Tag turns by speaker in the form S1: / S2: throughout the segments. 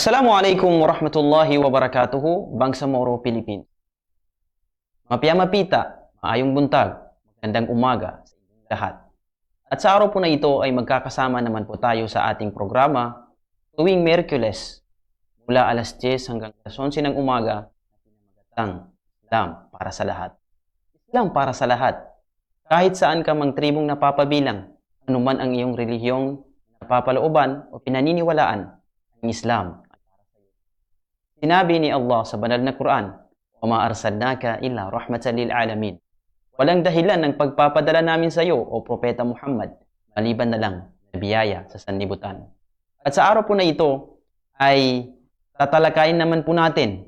S1: Assalamualaikum warahmatullahi wabarakatuh, Bangsa Moro, Pilipinas. Mapiyamapita, maayong buntag, magandang umaga sa inyong lahat. At sa araw po na ito ay magkakasama naman po tayo sa ating programa tuwing Miyerkules mula alas 10 hanggang alas 11 ng umaga na Islam para sa lahat. Islam para sa lahat. Kahit saan ka mang tribong napapabilang, anuman ang iyong relihiyong napapalooban o pinaniniwalaan, ang Islam. Sinabi ni Allah sa banal na Quran, "Wa ma arsalnaka illa rahmatan lil alamin." Walang dahilan ng pagpapadala namin sa iyo o Propeta Muhammad maliban na lang na biyaya sa sanlibutan. At sa araw po na ito ay tatalakayin naman po natin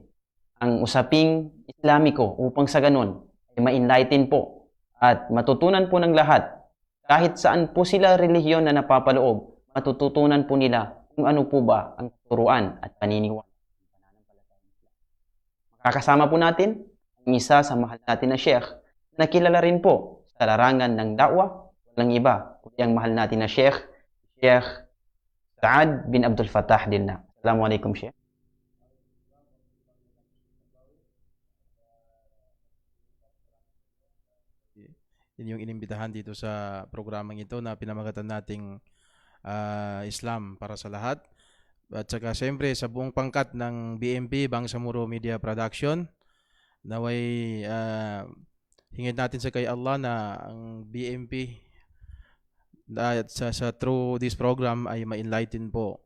S1: ang usaping Islamiko upang sa ganun ay ma-enlighten po at matutunan po ng lahat kahit saan po sila relihiyon na napapaloob, matututunan po nila kung ano po ba ang turuan at paniniwala. Makakasama po natin ang isa sa mahal natin na Sheikh na kilala rin po sa larangan ng da'wa, walang iba kundi ang mahal natin na Sheikh Saad bin Abdul Fattah Dilna. Assalamualaikum Sheikh.
S2: Yun yung inimbitahan dito sa programang ito na pinamagatan nating Islam para sa lahat. At saka siyempre sa buong pangkat ng BMP, Bangsa Moro Media Production, naway hingin natin sa kay Allah na ang BMP sa through this program ay ma-enlighten po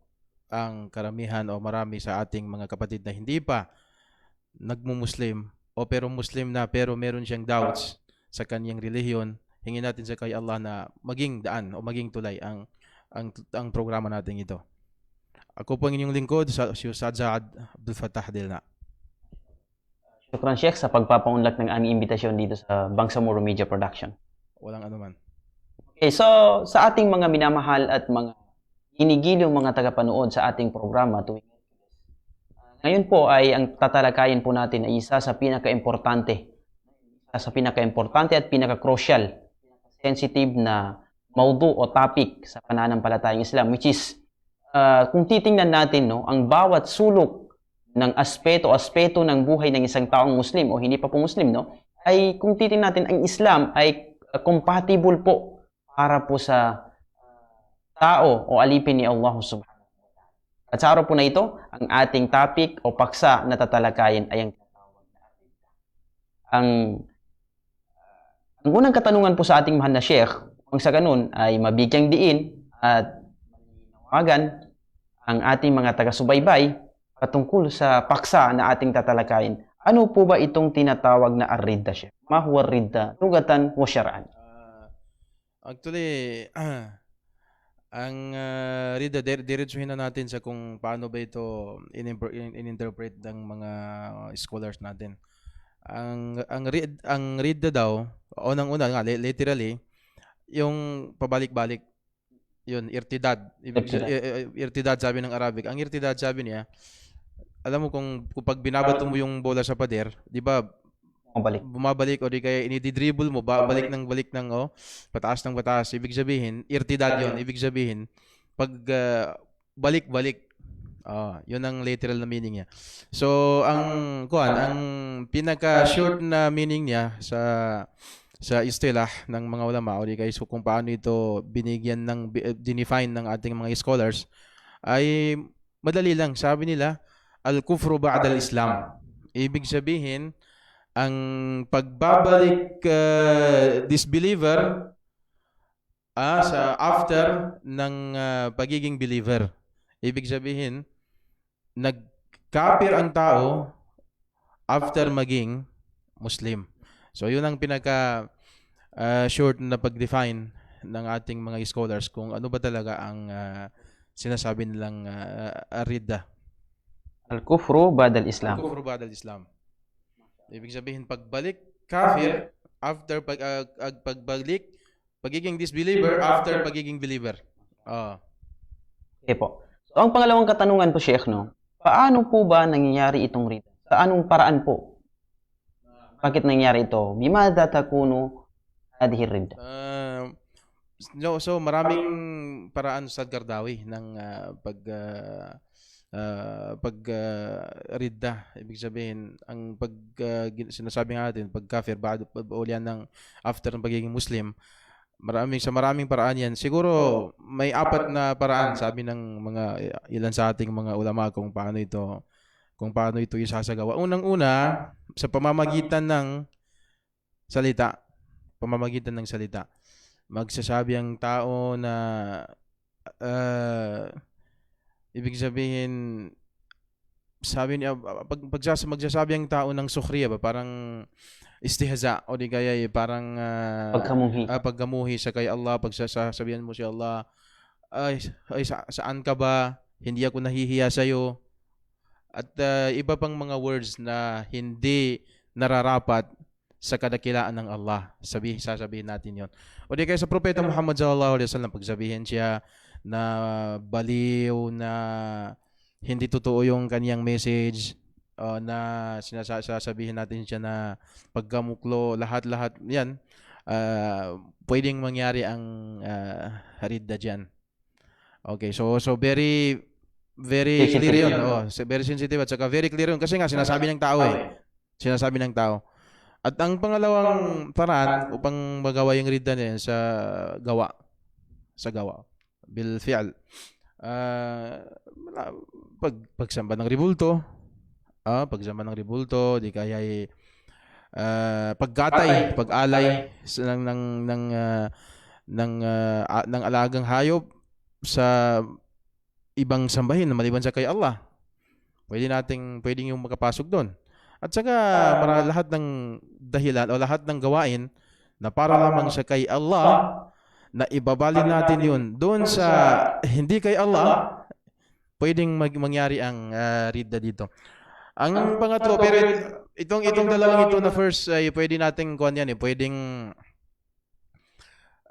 S2: ang karamihan o marami sa ating mga kapatid na hindi pa nagmumuslim o pero Muslim na pero meron siyang doubts sa kanyang relihiyon. Hingin natin sa kay Allah na maging daan o maging tulay ang programa natin ito. Ako po ang inyong lingkod, si Ustad Saad Abdul Fattah Dilna.
S1: Shukran Sheikh sa pagpapaunlak ng aming imbitasyon dito sa Bangsa Moro Media Production.
S2: Walang anuman.
S1: Okay, so sa ating mga minamahal at mga hinigilong mga tagapanood sa ating programa tuwing ngayon po ay ang tatalakayin po natin ay isa sa pinaka-importante at pinaka-crucial, sensitive na maudu o topic sa pananampalatayang Islam, which is kung titingnan natin ang bawat sulok ng aspeto ng buhay ng isang taong Muslim o hindi pa po Muslim, ay kung titingnan natin ang Islam ay compatible po para po sa tao o alipin ni Allah subhanahu wa ta'ala. At sa araw po na ito, ang ating topic o paksa na tatalakayin ay ang unang katanungan po sa ating mahal na Sheikh, kung sa ganun ay mabigyang diin at malinawagan ang ating mga taga-subaybay patungkol sa paksa na ating tatalakayin. Ano po ba itong tinatawag na ar-ridda, Sheikh? Ma huwa ar-ridda lugatan wa syar'an?
S2: Actually, ang ridda, diretsuhin na natin sa kung paano ba ito in-interpret ng mga scholars natin. Ang ridda daw, unang-una nga, literally, yung pabalik-balik. Yun, irtidad. Irtidad sabi ng Arabic. Ang irtidad sabi niya, alam mo kung pag binabato mo yung bola sa pader, di ba, bumabalik o di kaya inididribble mo, balik ng pataas ng pataas. Ibig sabihin, irtidad yun. Ibig sabihin, pag balik-balik, yun ang literal na meaning niya. So, ang pinaka-short na meaning niya sa istilah ng mga ulama o di kaya kung paano ito binigyan dinefine ng ating mga scholars ay madali lang. Sabi nila, al-kufru ba'da al-Islam. Ibig sabihin, ang pagbabalik disbeliever sa after ng pagiging believer. Ibig sabihin, nagkapir ang tao after maging Muslim. So, yun ang pinaka-short na pag-define ng ating mga scholars kung ano ba talaga ang sinasabi nilang ridda.
S1: Al-kufru badal Islam.
S2: Al-kufru badal Islam. Ibig sabihin, pagbalik, kafir, after pagbalik, pagiging disbeliever, after pagiging believer.
S1: Okay po. So, ang pangalawang katanungan po, Sheikh, paano po ba nangyayari itong ridda? Sa anong paraan po? Bakit nangyari ito? Bimada takunu hadhihi ridda?
S2: So maraming paraan sa Gardawi ng pag ridda, ibig sabihin ang sinasabi nga natin pag kafir bago ulian ng after ng pagiging Muslim, maraming paraan yan. Siguro may apat na paraan sabi ng mga ilan sa ating mga ulama kung paano ito isasagawa. Unang-una sa pamamagitan ng salita. Magsasabi ang tao na ibig sabihin, sabi niya, magsasabi ang tao ng sukhriya ba, parang istihza o di kaya parang pagkamuhi sa kay Allah, pagsasabihan mo si Allah, saan ka ba? Hindi ako nahihiya sa iyo. At iba pang mga words na hindi nararapat sa kadakilaan ng Allah. Sasabihin natin 'yon. O di kaya sa propeta Muhammad sallallahu alaihi wasallam, pagsabihin siya na baliw, na hindi totoo yung kaniyang message, na sasabihin natin siya na pagkamuklo, lahat yan, pwedeng mangyari ang ridda dyan. Okay, so very clear yun. Very sensitive at saka very clear yun kasi nga sinasabi ng tao At ang pangalawang paraan upang magawa yung ridda niya sa gawa. Bil fi'al. Pagsamba ng ribulto, di kaya paggatay, pag-alay ng alagang hayop sa ibang sambahin na maliban sa kay Allah. Pwedeng yung makapasok doon. At saka lahat ng dahilan o lahat ng gawain na para lamang sa kay Allah, na ibabalik natin yun doon sa hindi kay Allah, pwedeng mangyari ang ridda dito. Ang pangatlo, pero itong dalawang ito na first, pwede nating kuhan yan, pwedeng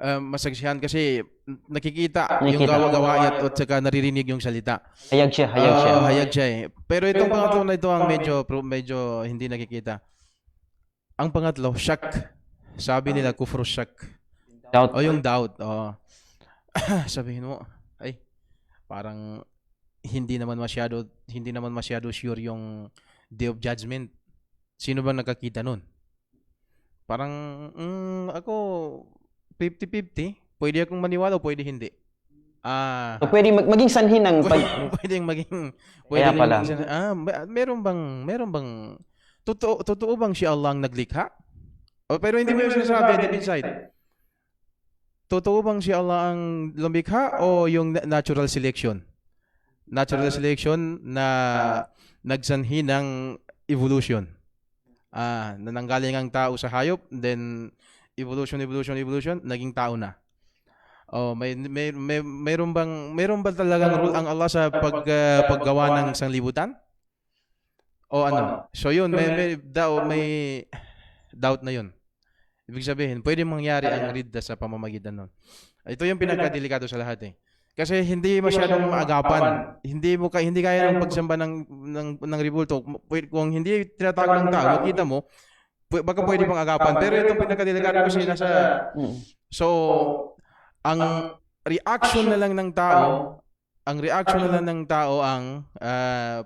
S2: masaksihan kasi nakikita yung gawa-gawa at saka naririnig yung salita.
S1: Hayag siya.
S2: Pero itong pangatlo na ito ang medyo hindi nakikita. Ang pangatlo, shak. Sabi nila kufru shak.
S1: Doubt.
S2: O yung doubt. Sabihin mo, parang hindi naman masyado sure yung day of judgment. Sino bang nakakita nun? Parang ako 50-50. Pwede akong maniwala o pwede hindi.
S1: So pwede maging sanhin ng
S2: pwedeng maging
S1: Kaya pala.
S2: meron bang totoo bang si Allah ang naglikha? Pero hindi mo yung sinasabi deep inside. Totoo bang si Allah ang lumikha o yung natural selection? Natural selection na nagsanhi ng evolution. Na nanggaling ang tao sa hayop, then evolution, naging tao na. Meron ba talagang rule ang Allah sa paggawa ng sanglibutan? O ano? So yun, may doubt na yun. Ibig sabihin, pwede mangyari ang ridda sa pamamagitan nun. Ito yung pinakadelikado sa lahat Kasi hindi masyadong maagapan. Hindi kaya ng pagsamba ng ribulto. Kung hindi tinatawag ng tao, makita mo, baka pwede pang agapan. Pero itong pinakadelikado kasi So, ang reaction na lang ng tao ang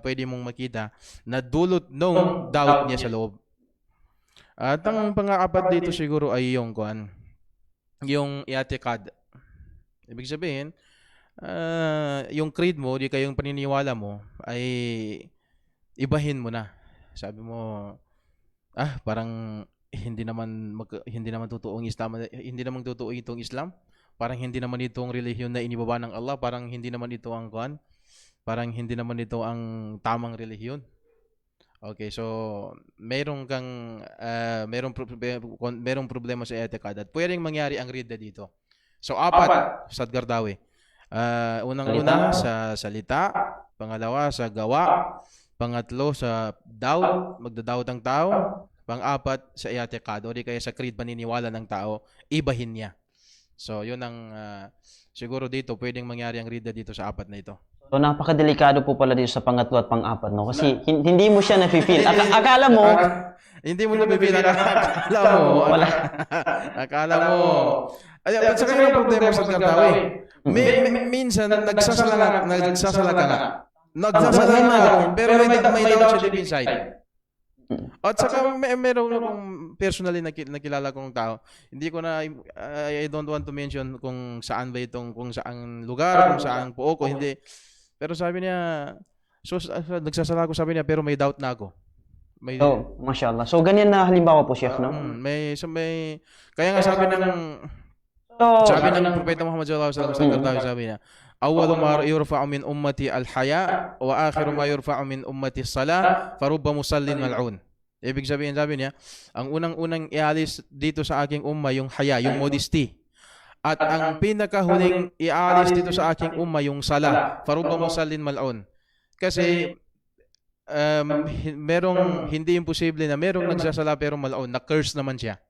S2: pwede mong makita na dulot ng doubt niya sa loob. At ang pang-apat dito siguro ay yung i'tikad. Ibig sabihin, yung creed mo, di kayong paniniwala mo, ay ibahin mo na. Sabi mo, parang hindi naman totoo itong Islam. Parang hindi naman ito ang relihiyon na inibaba ng Allah. Parang hindi naman ito ang tamang relihiyon. Okay, so merong problema sa etikad at pwedeng mangyari ang ridda dito. So apat sa Gardawi. Unang-una sa salita, pangalawa sa gawa, pangatlo sa doubt, magda-doubt ang tao, pang-apat sa etikad o di kaya sa creed paniniwala ng tao, ibahin niya. So yun ang siguro dito pwedeng mangyari ang ridda dito sa apat na ito.
S1: So napakadelikado po pala dito sa pangatlo at pang-apat, no? Kasi hindi mo siya na-feel. Akala mo
S2: hindi mo na-feel, akala mo. At saka yung problema sa Gardawi. Minsan nagsasala ka nga. Nagsasala
S1: May
S2: na
S1: mga
S2: ako,
S1: ganyan.
S2: pero may doubt siya deep inside.
S1: Mm.
S2: At saka meron akong personally nakilala kong tao. Hindi ko na I don't want to mention kung saan ba itong kung saang lugar, kung saang puok o hindi. Pero sabi niya nagsasala ako, sabi niya, pero may doubt na ako. May
S1: So, mashallah. So, ganyan na halimbawa po, Sheikh, no?
S2: may kaya nga sabi ng
S1: So,
S2: ng Propeta Muhammad sallallahu alaihi wasallam, sabi niya, awwalu ma yurfa'u min ummati al-haya wa akhiru ma yurfa'u min ummati as-salah farubba musallin mal'un. Ibig sabihin, sabi niya, ang unang-unang ialis dito sa aking umma yung haya, yung modesty. At ang pinakahuling ialis dito sa aking umma yung sala, farubba musallin mal'un. Kasi merong hindi imposible na merong nagsasala pero mal'un, na curse naman siya.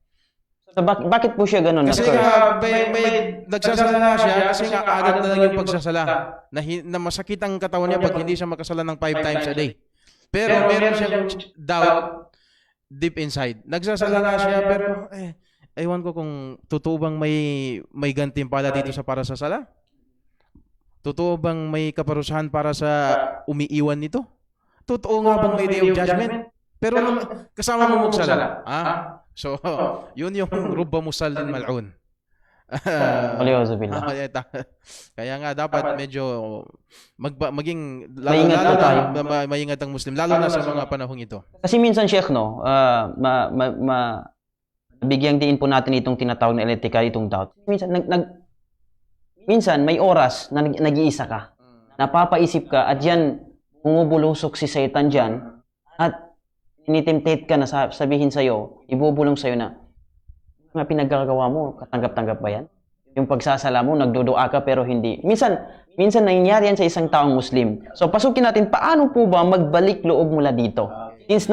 S1: so bakit po siya ganun?
S2: Kasi
S1: na-curse?
S2: nga, may nagsasala na siya kasi nga agad na lang yung pagsasala. Na masakit ang katawan niya pag hindi siya makasala ng 5 times a day. Pero meron siyang doubt deep inside. Nagsasala na siya pero ewan ko kung totoo bang may gantimpala dito sa para sa sala? Totoo bang may kaparusahan para sa umiiwan nito? Totoo nga bang may day of judgment? Pero kasama mo magsala. So, yun yung rubba musallin mal'un.
S1: Waliyazubillah.
S2: Kaya nga dapat medyo maging
S1: Maingat
S2: lalo
S1: po tayo.
S2: maingat ang Muslim lalo na sa mga panahong ito.
S1: Kasi minsan, Sheikh, no, bigyang diin po natin itong tinatawag na electrical, itong doubt. Minsan may oras na nag-iisa ka. Napapaisip ka at yan, bumubulusok si Satan dyan at tinitemptate ka na sabihin sa'yo, ibubulong sa'yo na, mga pinaggagawa mo, katanggap-tanggap ba yan? Yung pagsasala mo, nagdudua ka pero hindi. Minsan nangyayari yan sa isang taong Muslim. So, pasukin natin, paano po ba magbalik loob mula dito? Since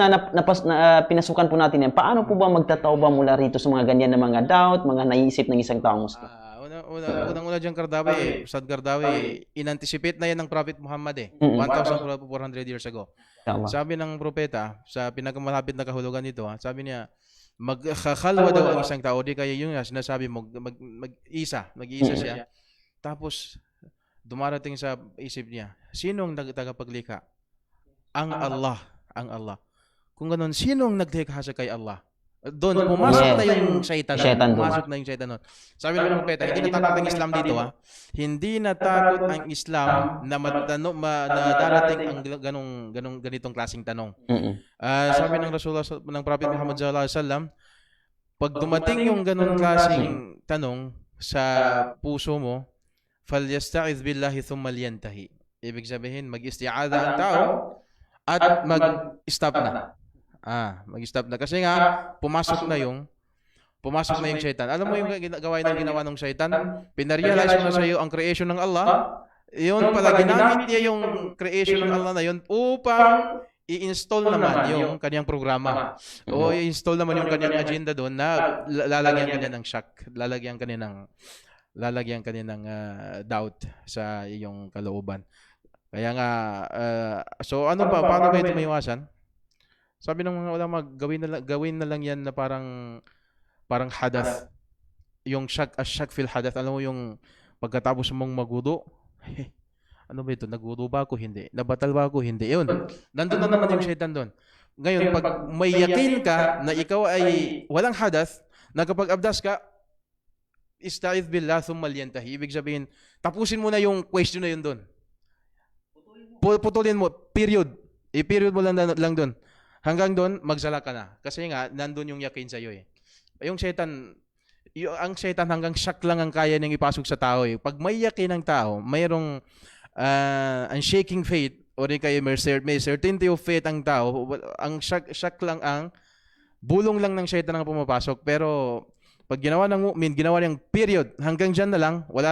S1: pinasukan po natin yan, paano po ba magtatauba mula rito sa mga ganyan na mga doubt, mga naiisip ng isang taong Muslim?
S2: Unang-una dyan, Kardawi, Ustad Kardawi, in-anticipate na yan ng Prophet Muhammad 1,400 years ago. Sabi ng propeta, sa pinakamalapit na kahulugan nito, sabi niya, magkakhalwa daw ang isang tao, di kaya yun nga, sinasabi mo, mag-iisa siya. Tapos, dumarating sa isip niya, sinong tagapaglikha? Ang Allah. Kung ganun, sinong naglikha sa kay Allah? Doon, pumasok na yung shaitan. Pumasok na yung shaitan doon. Sabi ng propeta, hindi natakot ang Islam dito. Hindi natakot ang Islam na darating ang ganitong klaseng tanong. Sabi ng Rasulullah, ng Prophet Muhammad sallallahu alaihi wasallam, pag dumating yung ganong klaseng tanong sa puso mo, falyasta'iz billahi thumma liyantahi. Ibig sabihin, mag-isti'adha ang tao at mag-stop na. Mag-stop na. Kasi nga, pumasok na yung shaitan. Alam mo yung ginawa ng shaitan? Pinarealize mo na sa iyo ang creation ng Allah. Yun pala, ginamit niya yung creation ng Allah na yun upang i-install naman yung kanyang programa. O i-install naman yung kanyang agenda doon na lalagyan kanya ng shock. Lalagyan kanya ng doubt sa iyong kalooban. Kaya nga, so ano pa, paano ba ito maiwasan? Sabi ng mga ulama, gawin na lang yan na parang hadath. Yung shak fil hadath. Alam mo yung pagkatapos mong magudo, ano ba ito? Nagudo ba ako? Hindi. Nabatal ba ako? Hindi. Yun. Nandun na naman yung shaitan doon. Ngayon, pag may yakin ka na ikaw ay walang hadath, na kapag abdas ka, ista'idh billah thumma liyantahi. Ibig sabihin, tapusin mo na yung question na yun doon. Putulin mo. Period. I-period mo lang doon. Hanggang doon, magsala ka na. Kasi nga, nandun yung yakin sa'yo eh. Yung shaitan, ang shaitan hanggang shock lang ang kaya niyang ipasok sa tao eh. Pag may yakin ng tao, mayroong unshaking faith, o rin kayo may certainty of faith ang tao, ang shock lang bulong lang ng shaitan ang pumapasok. Pero, pag ginawa ng mu'min, ginawa niyang period, hanggang dyan na lang, wala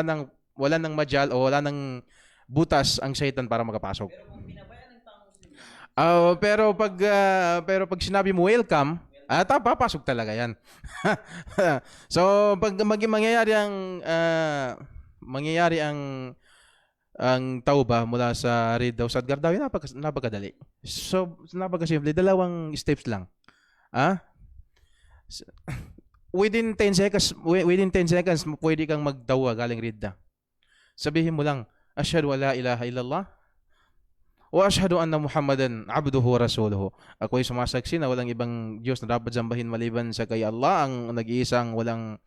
S2: nang majal o wala nang butas ang shaitan para makapasok. Pero pag sinabi mo welcome, papasok talaga yan. So pag mangyayari ang tauba mula sa Riddaw sa Gardawi, napakadali. So napakasimple, 2 steps lang. Within 10 seconds pwede kang magdawa galing Ridda. Sabihin mo lang, asyhadu an la ilaha illallah wa ashhadu anna Muhammadan abduhu wa rasuluhu. Ako ay sumasaksi na walang ibang Diyos na dapat sambahin maliban sa kay Allah, ang nag-iisang walang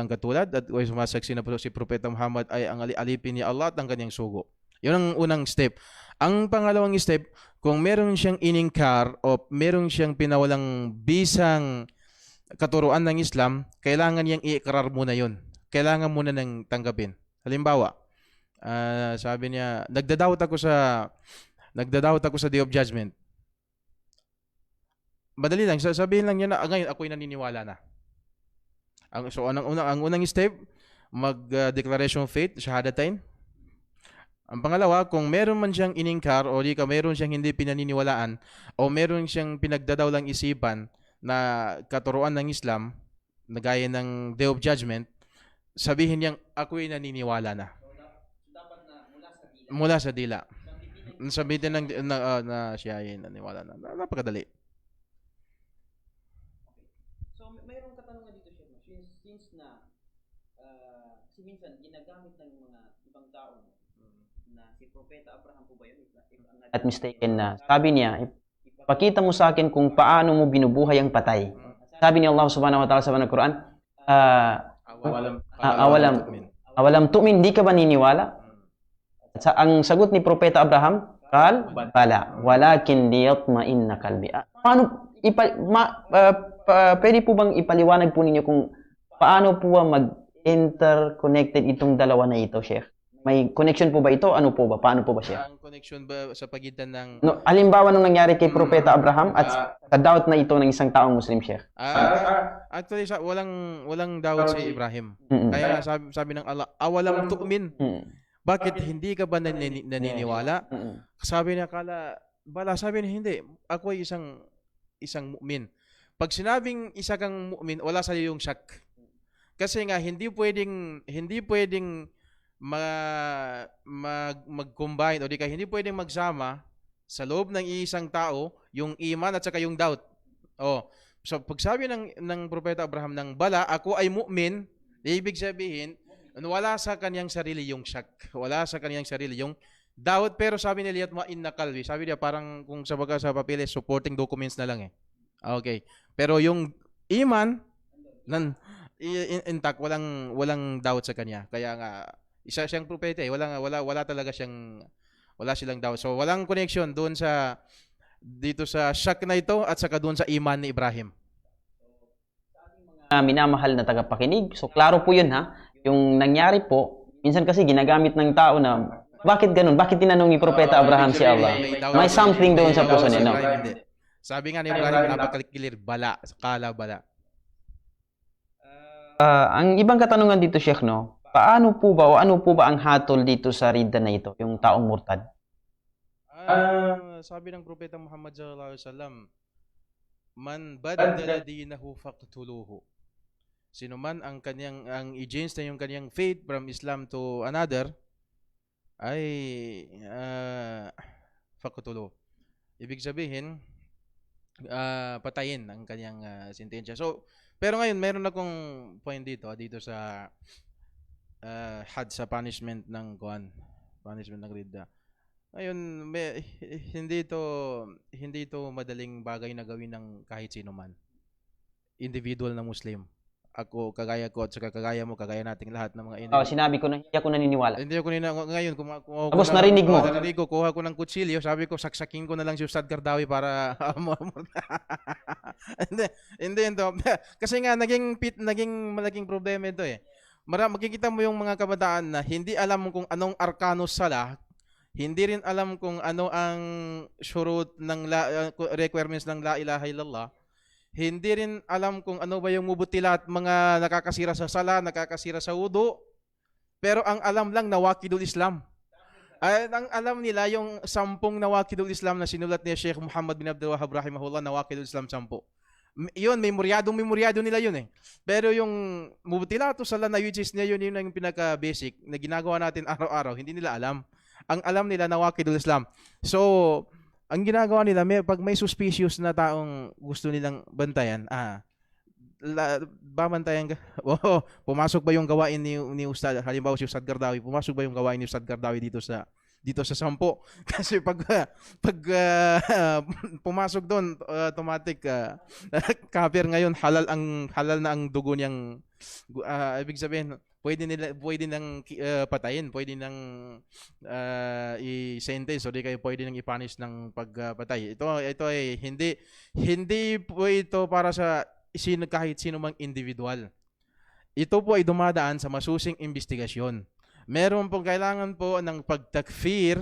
S2: katulad, at ako ay sumasaksi na si Propeta Muhammad ay ang alipin ni Allah at ang kanyang sugo. Yun ang unang step. Ang pangalawang step, kung meron siyang iningkar o meron siyang pinawalang bisang katuruan ng Islam, kailangan niyang i-ikrar muna yun. Kailangan muna nang tanggapin. Halimbawa, sabi niya, nagdadoubt ako sa Day of Judgment. Madali lang, sabihin lang niya na ngayon ako'y naniniwala na. Ang unang step, mag-declaration of faith, shahadatain. Ang pangalawa, kung meron man siyang iningkar o di ka meron siyang hindi pinaniniwalaan o meron siyang pinagdadawlang isipan na katuruan ng Islam, na gaya ng Day of Judgment, sabihin niyang ako'y naniniwala na. Mula sa dila. Sabihin na siya ay naniniwala na. Napakadali.
S1: So, mayroong katanungan dito siya, since na minsan ginagamit ng mga ibang tao na si Propeta Abraham po ba yun? At mistaken na. Sabi niya, ipakita mo sa akin kung paano mo binubuhay ang patay. Sabi ni Allah subhanahu wa ta'ala sa Quran, awalam tu'min, di ka ba niniwala? Ang sagot ni Propeta Abraham, bala, walakin liyatma'inna qalbi. Paano, pwede po bang ipaliwanag po ninyo kung paano po ba mag-interconnected itong dalawa na ito, Sheikh? May connection po ba ito? Ano po ba? Paano po ba, Sheikh?
S2: Ang connection ba sa pagitan ng...
S1: No, halimbawa nung nangyari kay Propeta Abraham at sa doubt na ito ng isang taong Muslim, Sheikh.
S2: Actually, walang doubt si Ibrahim. Kaya sabi ng Allah, awalam tu'min. Bakit hindi ka ba naniniwala? Sabi niya, sabi niya, hindi. Ako ay isang mu'min. Pag sinabing isa kang mu'min, wala sa iyo yung shak. Kasi nga, hindi pwedeng mag-combine o di kaya hindi pwedeng magsama sa loob ng isang tao yung iman at saka yung doubt. So pag sabi ng Propeta Abraham ng bala, ako ay mu'min, ibig sabihin, wala sa kanyang sarili yung shak. Wala sa kanyang sarili yung doubt. Pero sabi ni liyatma'inna qalbi, sabi niya parang kung sa papilis, supporting documents na lang eh. Okay. Pero yung iman, intact, walang doubt sa kanya. Kaya nga, isa siyang propeta eh. Wala talaga wala silang doubt. So walang connection doon dito sa shak na ito at saka doon sa iman ni Ibrahim.
S1: Minamahal na tagapakinig. So klaro po yun ha. Yung nangyari po, minsan kasi ginagamit ng tao na bakit ganun? Bakit tinanong ni Propeta Abraham si Allah? May something doon sa puso niya, no?
S2: Sabi nga ni Ibrahim, napakakilir, bala, bala.
S1: Ang ibang katanungan dito, Sheikh, no? Paano po ba o ano po ba ang hatol dito sa ridda na ito, yung taong murtad?
S2: Sabi ng Propeta Muhammad sallallahu alaihi wasallam, man baddala dinahu faqtuluhu. Sino man ang i-change na yung kanyang faith from Islam to another ay faqtuluhu. Ibig sabihin, patayin ang kanyang sentensya. So, pero ngayon meron akong point dito sa had sa punishment ng ridda. Ngayon, hindi ito madaling bagay na gawin ng kahit sino man. Individual na Muslim. Ako, kagaya ko, at saka kagaya mo, kagaya nating lahat ng mga individual.
S1: Sinabi ko na hindi ako naniniwala.
S2: Hindi ako ngayon,
S1: tapos narinig mo.
S2: Narinig ko, kuha ko ng kutsilyo, sabi ko, saksakin ko na lang si Ustad Gardawi para... hindi ito. Kasi nga, naging malaking problema ito eh. Makikita mo yung mga kabataan na hindi alam kung anong arkanus salah, hindi rin alam kung ano ang shurut ng requirements ng la ilaha illallah. Hindi rin alam kung ano ba yung mubutilat, mga nakakasira sa sala, nakakasira sa wudu. Pero ang alam lang nawakidul Islam. Ang alam nila yung 10 nawakidul Islam na sinulat ni Sheikh Muhammad bin Abdul Wahhab rahimahullah, nawakidul Islam 10. Yun, memoryado nila yun eh. Pero yung mubutilato sala na which is yun yung pinaka-basic na ginagawa natin araw-araw, hindi nila alam. Ang alam nila nawakidul Islam. So, ang ginagawa nila, pag may suspicious na taong gusto nilang bantayan, babantayan ka. Pumasok ba yung gawain ni Ustad, halimbawa si Ustad Gardawi, pumasok ba yung gawain ni Ustad Gardawi dito sa dito sa 10. Kasi pag pumasok doon, automatic kafir ngayon, halal na ang dugo niyang ibig sabihin pwede nang patayin, pwede nang i-sentence o di kayo pwede nang i-punish ng pagpatay. Ito ay hindi po ito para sa kahit sino mang individual. Ito po ay dumadaan sa masusing investigasyon. Meron pong kailangan po ng pagtakfir,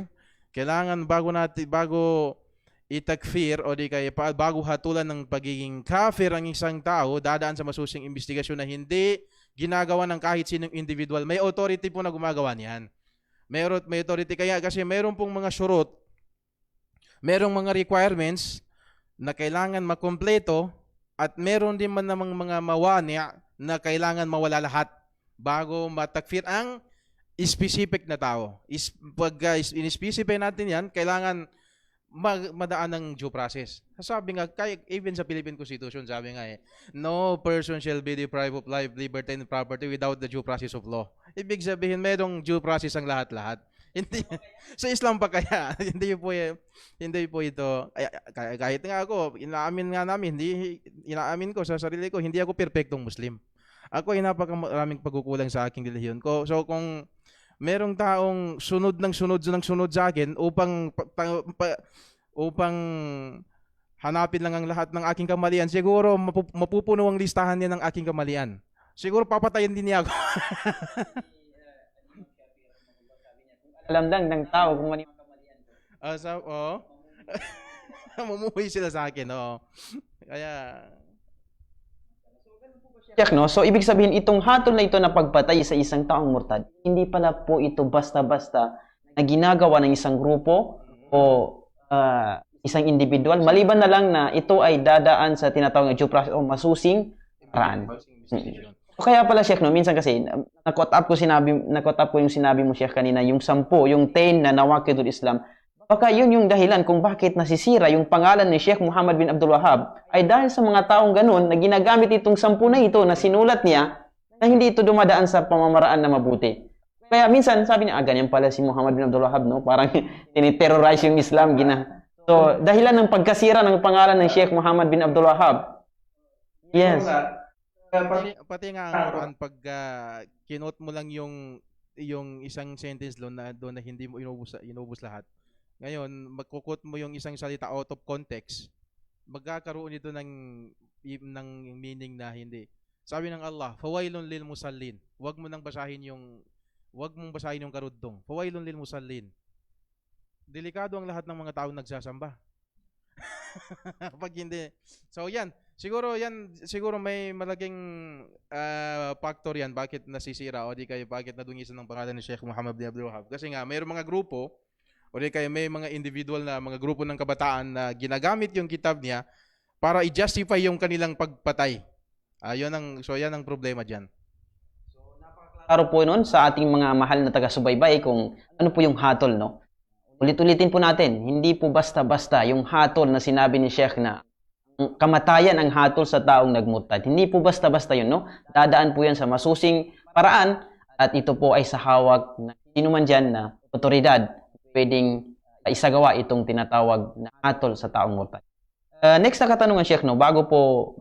S2: kailangan bago itakfir o di kaya bago hatulan ng pagiging kafir ang isang tao, dadaan sa masusing investigasyon na hindi ginagawa ng kahit sinong individual. May authority po na gumagawa niyan. May authority kaya kasi meron pong mga syurut, merong mga requirements na kailangan makumpleto at meron din man namang mga mawani na kailangan mawala lahat bago matakfir ang specific na tao. Pag in-specify natin yan, kailangan madaan ng due process. Sabi nga, even sa Philippine Constitution, sabi nga no person shall be deprived of life, liberty, and property without the due process of law. Ibig sabihin, merong due process ang lahat-lahat. Hindi, sa Islam pa kaya, hindi po ito, kahit nga ako, inaamin ko sa sarili ko, hindi ako perfectong Muslim. Ako ay napakaraming pagkukulang sa aking relihiyon ko. So kung merong taong sunod sa akin upang hanapin lang ang lahat ng aking kamalian, siguro mapupuno ang listahan niya ng aking kamalian. Siguro papatayin din niya ako.
S1: Alam lang ng tao kung mali ang kamalian.
S2: Mamumuhay sila sa akin, Kaya
S1: Check, no? So, ibig sabihin, itong hatol na ito na pagpatay sa isang taong murtad, hindi pala po ito basta-basta na ginagawa ng isang grupo o isang individual, maliban na lang na ito ay dadaan sa tinatawag na due process o masusing paraan. So, kaya pala, Sheikh, no? Minsan kasi, nakot up ko yung sinabi mo, Sheikh, kanina, yung 10, yung 10 na nawakidul Islam, baka yun yung dahilan kung bakit nasisira yung pangalan ni Sheikh Muhammad bin Abdul Wahhab ay dahil sa mga taong ganun na ginagamit itong 10 na ito na sinulat niya na hindi ito dumadaan sa pamamaraan na mabuti. Kaya minsan sabi niya, ganyan pala si Muhammad bin Abdul Wahhab, no? Parang tiniterrorize yung Islam. So, dahilan ng pagkasira ng pangalan ng Sheikh Muhammad bin Abdul Wahhab. Yes.
S2: Pati nga ang Quran, pag kinot mo lang yung isang sentence doon na hindi mo inubos lahat. Ngayon, magkukot mo yung isang salita out of context, magkakaroon ito ng meaning na hindi. Sabi ng Allah, fawailun lil musallin. Huwag mong basahin yung karudtong. Fawailun lil musallin. Delikado ang lahat ng mga taong nagsasamba. Pag hindi. So yan, siguro may malaking factor yan bakit nasisira o di kaya bakit nadungisan ng pangalan ni Sheikh Muhammad bin Abdul Wahhab. Kasi nga mayroong mga grupo o di kaya may mga individual na mga grupo ng kabataan na ginagamit yung kitab niya para i-justify yung kanilang pagpatay. Yan ang problema diyan.
S1: So napakaklaro po noon sa ating mga mahal na taga-subaybay kung ano po yung hatol, no? Ulit-ulitin po natin, hindi po basta-basta yung hatol na sinabi ni Sheikh na kamatayan ang hatol sa taong nagmurtad. Hindi po basta-basta yun, no? Dadaan po yan sa masusing paraan at ito po ay sa hawak na sino man dyan na otoridad pwedeng isagawa itong tinatawag na hatol sa taong murtad. Next na katanungan, Sheikh, no? Bago po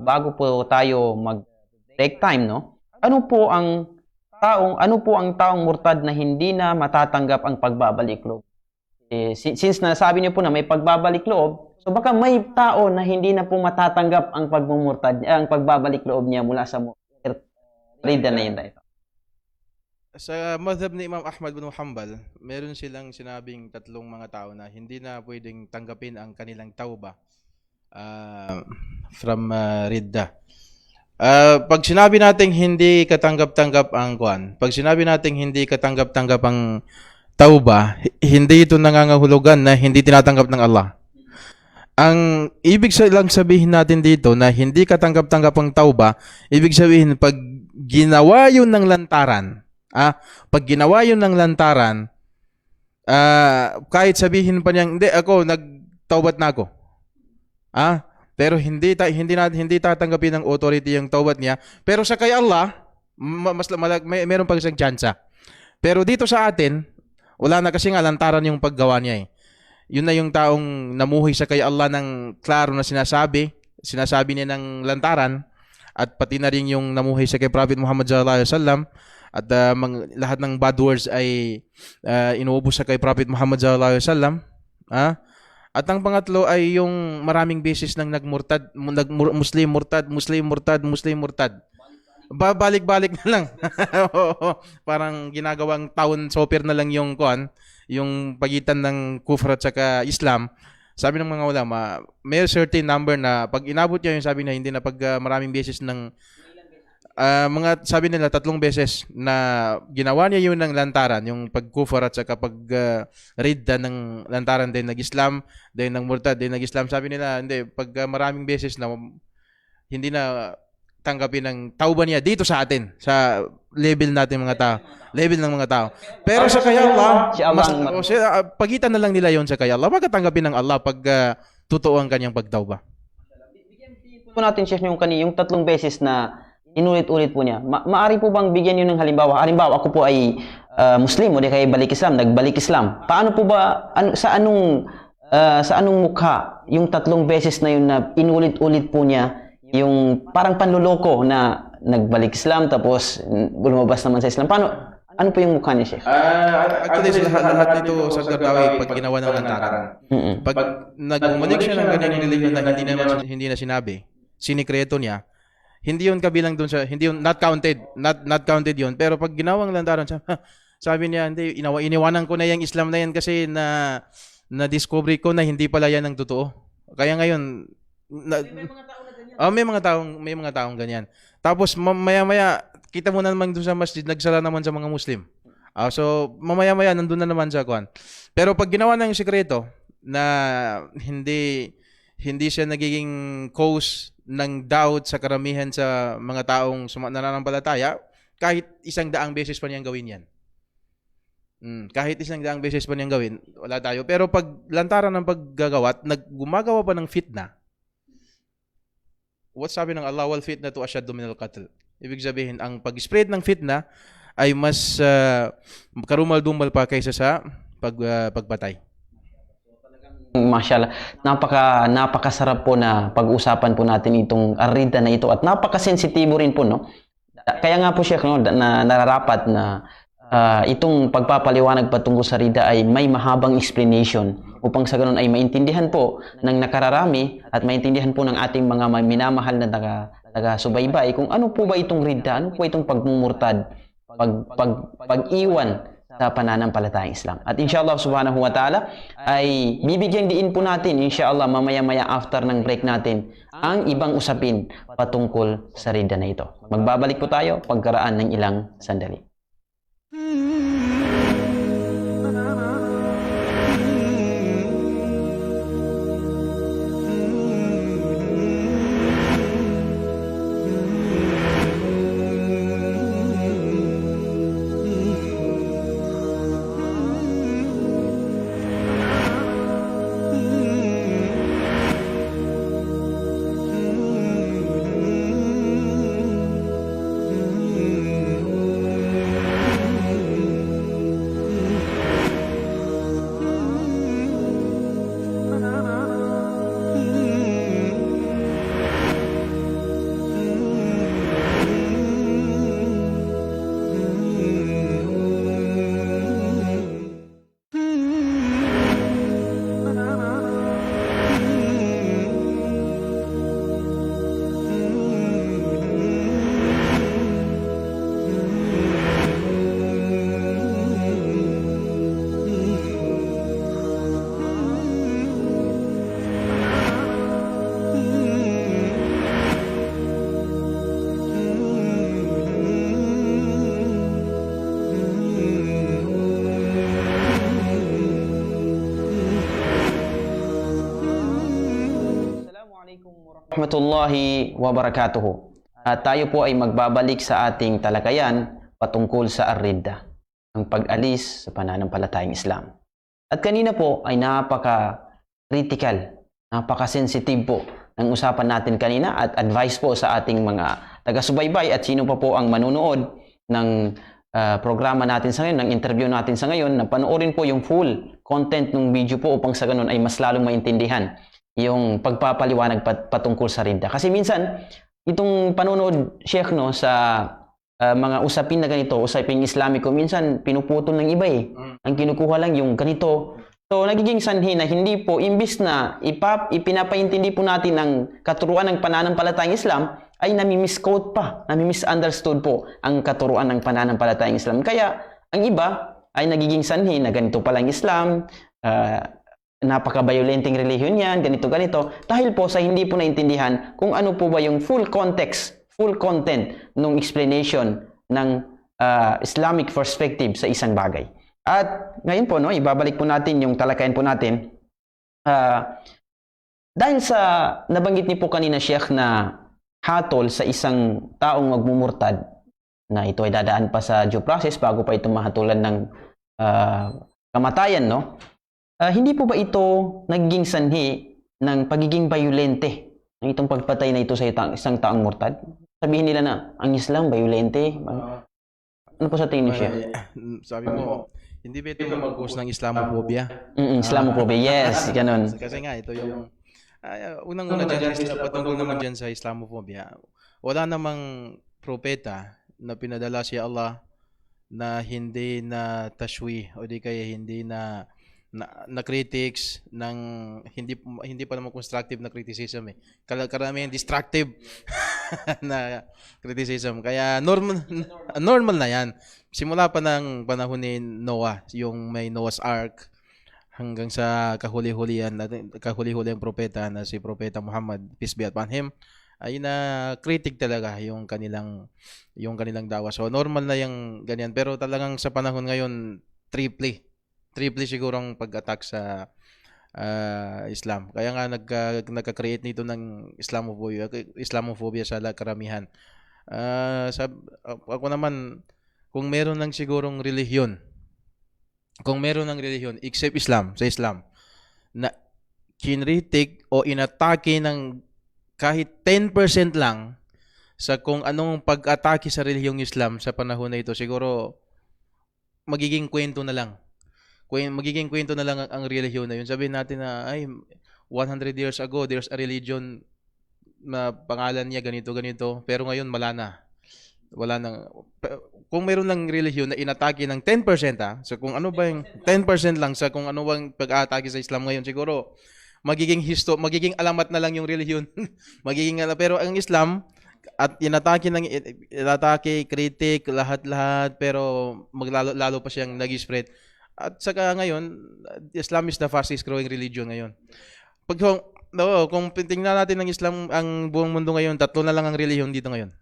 S1: tayo mag-break time, no? Ano po ang taong murtad na hindi na matatanggap ang pagbabalik loob? Since nasabi niyo po na may pagbabalik loob, so baka may tao na hindi na po matatanggap ang ang pagbabalik loob niya mula sa rida na yun.
S2: Sa madhab ni Imam Ahmad bin Hanbal, meron silang sinabing tatlong mga tao na hindi na pwedeng tanggapin ang kanilang tauba from ridda. Pag sinabi nating hindi katanggap-tanggap ang pag sinabi nating hindi katanggap-tanggap ang tauba, hindi ito nangangahulugan na hindi tinatanggap ng Allah. Ang ibig lang sabihin natin dito na hindi katanggap-tanggap ang tauba, ibig sabihin pag ginawa yun ng lantaran, kahit sabihin pa niyang, hindi, ako, nagtaubat na ako. Pero hindi tatanggapin ng authority yung taubat niya. Pero sa kay Allah, meron pang isang tsansa. Pero dito sa atin, Wala na kasi nga lantaran yung paggawa niya eh. Yun na yung taong namuhay sa kay Allah ng klaro na sinasabi niya ng lantaran, at pati na rin yung namuhay sa kay Prophet Muhammad sallallahu alaihi wasallam, at lahat ng bad words ay inuubos sa kay Prophet Muhammad sallallahu alaihi wasallam. At ang pangatlo ay yung maraming beses nang Muslim murtad. Babalik-balik na lang. Parang ginagawang town soper na lang yung yung pagitan ng kufr at saka Islam. Sabi ng mga ulama, may certain number na pag inabot niya yung sabi na hindi na pag maraming beses ng sabi nila 3 beses na ginawa niya yun ng lantaran, yung pag-kufar at saka pag-ridda ng lantaran din nag-Islam, din ng murtad din nag-Islam. Sabi nila, hindi, pag maraming beses na hindi na tanggapin ng tauba niya dito sa atin, sa level natin mga tao, level ng mga tao. Pero sa kay Allah, pagitan na lang nila yon sa kay Allah. Wag tanggapin ng Allah pag totoo ang kanyang pagtauba.
S1: Bigyan po natin Sheikh yung 3 beses na inulit-ulit po niya. Maari po bang bigyan niyo ng halimbawa? Halimbawa, ako po ay Muslim o di kaya nagbalik Islam. Paano po ba, sa anong mukha yung 3 beses na yun na inulit-ulit po niya yung parang panluloko na nagbalik Islam tapos lumabas naman sa Islam? Ano po yung mukha niya, Sheikh?
S2: Actually, lahat nito sa Gardawi pag ginawa ng lantaran. Pag nagumalik siya ng ganyang religion na hindi na sinabi, sinikreto niya, hindi yun kabilang doon sa, hindi yun not counted yun. Pero pag ginawang lantaran siya, sabi niya, hindi, iniwanan ko na yung Islam na yan kasi na-discover ko na hindi pala yan ang totoo. Kaya ngayon, may mga taong ganyan. Tapos maya-maya kita mo na naman doon sa masjid, nagsala naman sa mga Muslim. So mamaya-maya nandun na naman sa kuan. Pero pag ginawa ng sikreto na hindi siya nagiging cause ng doubt sa karamihan sa mga taong nananampalataya, kahit 100 beses pa niyang gawin yan. Kahit 100 beses pa niyang gawin, wala tayo. Pero pag lantaran ng paggagawa, gumagawa pa ng fitna, what sabi ng Allah, wal fitna to ashaddu min al-qatl. Ibig sabihin, ang pag-spread ng fitna ay mas karumal-dumal pa kaysa sa pagpatay.
S1: Mashallah, napakasarap po na pag-usapan po natin itong arida na ito at napakasensitibo rin po, no? Kaya nga po Sheikh, no, na nararapat na itong pagpapaliwanag patungkol sa rida ay may mahabang explanation upang sa ganun ay maintindihan po ng nakararami at maintindihan po ng ating mga minamahal na taga-subaybay kung ano po ba itong rida, ano po itong pagmumurtad, pag-iwan sa pananampalatayang Islam. At inshallah subhanahu wa ta'ala ay bibigyan diin po natin inshallah mamaya-maya after ng break natin ang ibang usapin patungkol sa rida na ito. Magbabalik po tayo pagkaraan ng ilang sandali. Warahmatullahi wabarakatuh. At tayo po ay magbabalik sa ating talakayan patungkol sa ar-ridda, ang pag-alis sa pananampalatayang Islam. At kanina po ay napaka-critical, napaka-sensitive po ng usapan natin kanina at advice po sa ating mga taga-subaybay at sino pa po ang manunood ng programa natin sa ngayon, ng interview natin sa ngayon, na panoorin po yung full content ng video po upang sa ganun ay mas lalong maintindihan yung pagpapaliwanag patungkol sa ridda. Kasi minsan, itong panonood, Sheikh, no, sa mga usapin na ganito, usapin Islamiko, minsan pinuputol ng iba eh. Ang kinukuha lang yung ganito. So, nagiging sanhi na hindi po, imbis na ipinapaintindi po natin ang katuruan ng pananampalatayang Islam, ay nami-misquote pa, nami-misunderstood po ang katuruan ng pananampalatayang Islam. Kaya, ang iba ay nagiging sanhi na ganito palang Islam, napaka-violenteng relihiyon yan, ganito-ganito, dahil po sa hindi po naintindihan kung ano po ba yung full context, full content ng explanation ng Islamic perspective sa isang bagay. At ngayon po, no, ibabalik po natin yung talakayan po natin. Dahil sa nabanggit niyo po kanina, Sheikh, na hatol sa isang taong magmumurtad, na ito ay dadaan pa sa due process bago pa ito mahatulan ng kamatayan, no? Hindi po ba ito naging sanhi ng pagiging violente ng itong pagpatay na ito sa isang taong murtad? Sabihin nila na ang Islam violente. Ano po sa tingin niyo, Sheikh?
S2: Sabi mo, hindi ba ito mag-cause ng Islamophobia?
S1: Islamophobia, yes, ganun.
S2: Kasi nga, ito yung unang-una dyan, patungkol naman dyan sa Islamophobia. Wala namang propeta na pinadala si Allah na hindi na tashwi o di kaya hindi na critics ng hindi pa naman constructive na criticism eh. Karamihan destructive na criticism. Kaya normal na 'yan. Simula pa ng panahon ni Noah, yung may Noah's Ark, hanggang sa kahuli-hulihan propeta na si Propeta Muhammad, peace be upon him, ay na critic talaga yung kanilang dawa. So normal na yung ganyan, pero talagang sa panahon ngayon triple siguro ang pag-attack sa Islam. Kaya nga nagka-create nito ng Islamophobia sa karamihan. Ako naman, kung meron ng sigurong relihiyon except Islam, sa Islam, na kinritik o inatake ng kahit 10% lang sa kung anong pag-atake sa relihiyong Islam sa panahon na ito, siguro magiging kwento na lang. Magiging kwento na lang ang relihiyon na yun. Sabihin natin na, ay, 100 years ago, there's a religion na pangalan niya ganito, pero ngayon wala na. Kung meron ng relihiyon na inatake ng 10%, so kung ano ba yung 10% lang sa kung ano bang pag-atake sa Islam ngayon, siguro magiging alamat na lang yung relihiyon. Pero ang Islam at inatake, critic, lahat, pero lalo pa siyang nag-spread. At saka ngayon, Islam is the fastest growing religion ngayon. Kung tingnan natin ng Islam ang buong mundo ngayon, tatlo na lang ang relihiyon dito ngayon.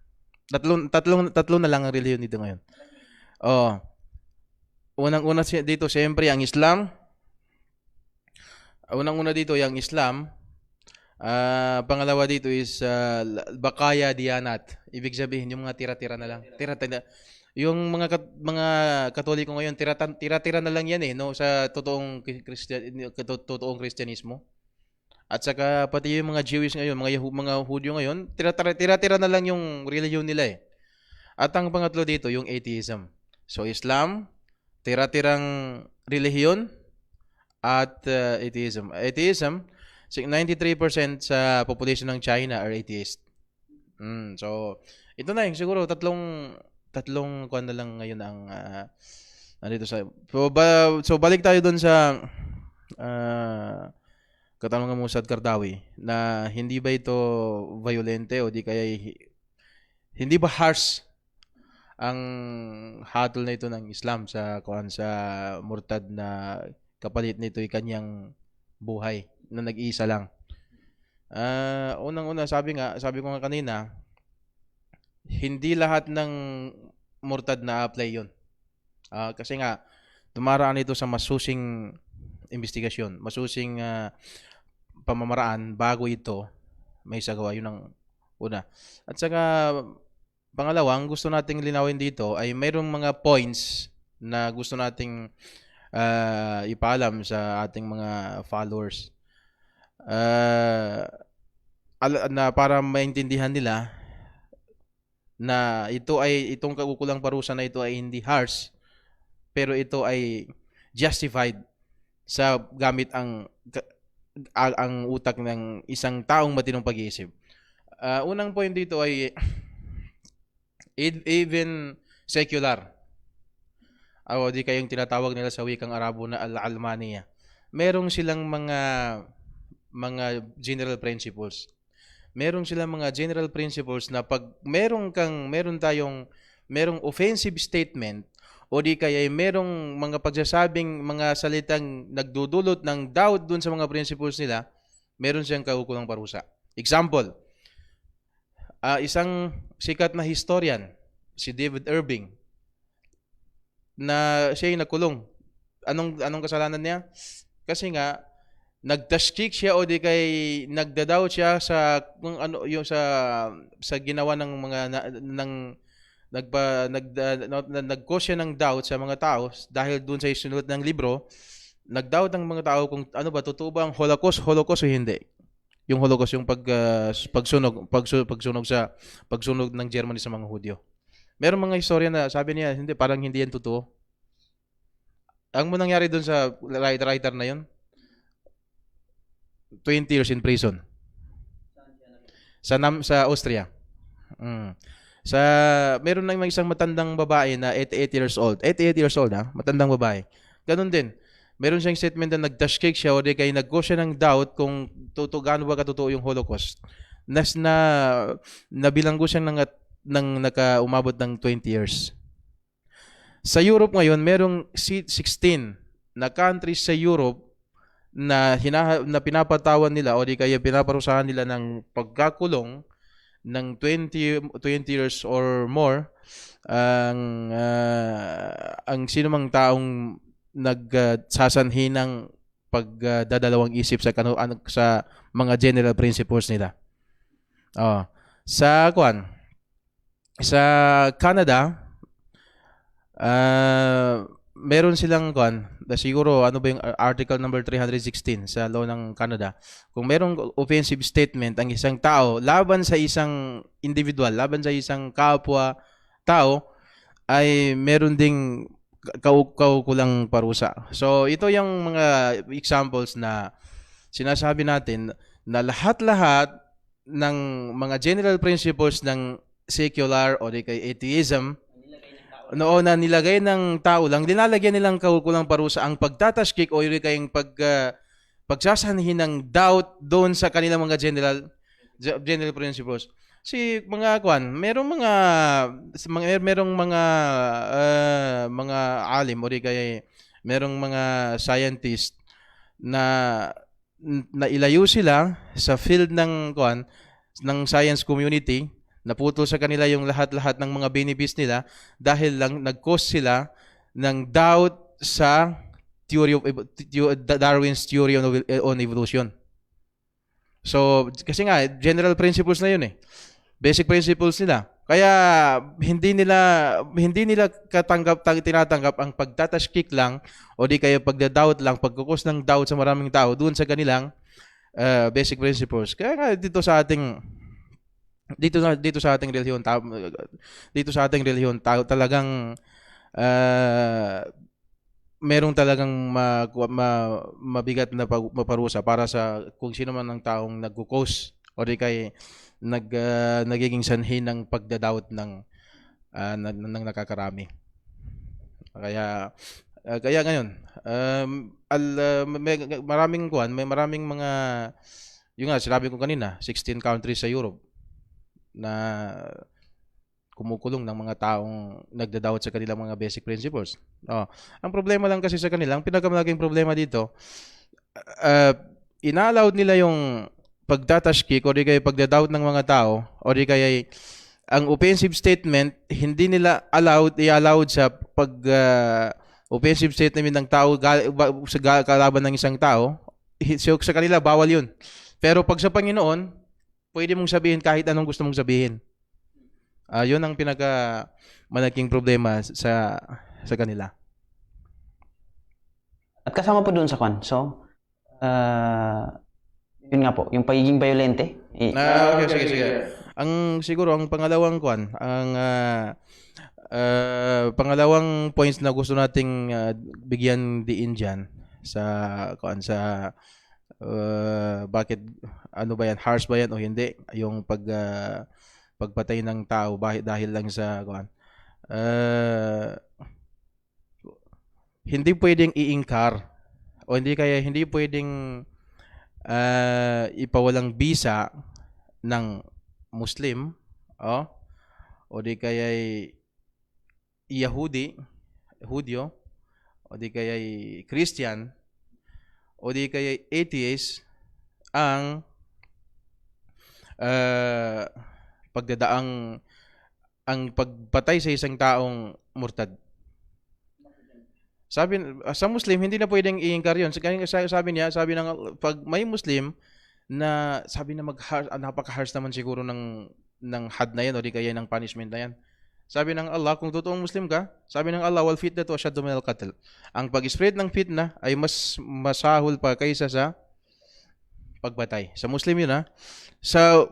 S2: Tatlo na lang ang relihiyon dito ngayon. Unang-una dito, siyempre, ang Islam. Unang-una dito, yung Islam. Pangalawa dito is Bakaya Diyanat. Ibig sabihin, yung mga tira-tira na lang. Yung mga Katoliko ngayon, tira-tira na lang yan no, sa totoong Kristyanismo. At saka pati yung mga Jewish ngayon, mga Hudyo ngayon, tira-tira na lang yung religion nila eh. At ang pangatlo dito, yung atheism. So Islam, tira-tirang relihiyon, at atheism. Atheism, 93% sa population ng China are atheist. So ito na yung siguro tatlong kuan na lang ngayon ang nandito sa. So balik tayo doon sa katanungan mo sa Kardawi na hindi ba ito violente o di kaya hindi ba harsh ang hatol na ito ng Islam sa murtad na kapalit nito ay kanyang buhay na nag-iisa lang. Unang-una sabi ko nga kanina, hindi lahat ng murtad na apply yun. Kasi nga dumaraan ito sa masusing investigasyon, masusing pamamaraan bago ito may sagawa. Yun ang una. At saka pangalawa, ang gusto nating linawin dito ay mayroong mga points na gusto nating ipaalam sa ating mga followers na para maintindihan nila na itong kakukulang parusa na ito ay hindi harsh, pero ito ay justified sa gamit ang utak ng isang taong matinong pag-iisip. Unang point dito ay even secular, o di kayong tinatawag nila sa wikang Arabo na al-Almaniya. Merong silang mga general principles. Merong silang mga general principles na pag merong offensive statement o di kaya merong mga pagsasabing mga salitang nagdudulot ng doubt dun sa mga principles nila, meron siyang kaukulang parusa. Example, isang sikat na historian, si David Irving, na siya yung nakulong. Anong kasalanan niya? Kasi nga nagtashkik siya o di kay nagda-doubt siya sa kung ano yung sa ginawa ng mga nag-cause siya ng doubt sa mga tao dahil doon sa isinulat ng libro. Nag-doubt ng mga tao kung ano ba totoo ba ang Holocaust o hindi. Yung Holocaust, yung pagsunog ng Germany sa mga Hudyo. Meron mga istorya na sabi niya parang hindi yan totoo. Ang nangyari doon sa writer na yun, 20 years in prison. Sa Austria. Meron na isang matandang babae na 88 years old. 88 years old, matandang babae. Ganun din. Meron siyang statement na nag-dashcake siya o di kaya nag-cause siya ng doubt kung gaano ba katotoo yung Holocaust. Nabilanggo siya ng umabot ng 20 years. Sa Europe ngayon, merong 16 na countries sa Europe na pinapatawan nila o di kaya pinaparusahan nila ng pagkakulong ng 20 years or more ang sino mang taong nagsasanhi ng pagdadalawang isip sa mga general principles nila. Sa Canada, meron silang siguro ano ba yung article number 316 sa law ng Canada. Kung merong offensive statement ang isang tao laban sa isang individual, laban sa isang kapwa tao, ay meron ding kaukulang parusa. So ito yung mga examples na sinasabi natin na lahat-lahat ng mga general principles ng secular o di kay atheism noon na nilagay ng tao lang, dinalagyan nilang kaukulang parusa ang pagtatashkik o yung kayong pagsasanhin ng doubt doon sa kanilang mga general principles. Merong mga alim o di kaya merong mga scientist na ilayo sila sa field ng science community. Naputol sa kanila yung lahat-lahat ng mga benefits nila dahil lang nag-cause sila ng doubt sa Darwin's theory on evolution. So, kasi nga, general principles na yun eh. Basic principles nila. Kaya, hindi nila tinatanggap ang pagtatashkik lang o di kaya pagda-doubt lang, pagkukos ng doubt sa maraming tao doon sa kanilang basic principles. Kaya nga, dito sa ating relihiyon talagang merong talagang mabigat na maparusa para sa kung sino man ang taong nagko-cause o di kay nagiging sanhi ng pagda-doubt ng nakakarami. Kaya ngayon may maraming mga yung nga sinabi ko kanina, 16 countries sa Europe na kumukulong ng mga taong nagda-doubt sa kanilang mga basic principles. Ang problema lang kasi sa kanilang, pinakamalaking problema dito, ina-allowed nila yung pagtatashkik o di kaya pagda-doubt ng mga tao o di kaya ang offensive statement, hindi nila i-allowed sa offensive statement ng tao sa kalaban ng isang tao. So, sa kanila, bawal yun. Pero pag sa Panginoon, pwede mong sabihin kahit anong gusto mong sabihin. Yun ang malaking problema sa kanila.
S1: At kasama po doon sa So, yun nga po, yung pagiging violente.
S2: Okay, sige. Siguro ang pangalawang pangalawang points na gusto nating bigyan diin diyan sa bakit ano ba yan, harsh ba yan o hindi, yung pagpatay ng tao dahil lang sa hindi pwedeng iingkar o hindi pwedeng ipawalang bisa ng Muslim o di kaya Hudyo o di kaya Christian o di kaya atheist ang pagpatay sa isang taong murtad. Sa Muslim hindi na pwedeng iingkar 'yon. Sabi ng pag may Muslim na sabi na napaka-harsh naman siguro ng had na yan o di kaya ng punishment na yan. Sabi ng Allah, kung totoong Muslim ka, sabi ng Allah, wal fitnatu ashaddu minal qatl. Ang pag-spread ng fitna ay mas masahol pa kaysa sa pagbatay. Sa Muslim yun Sa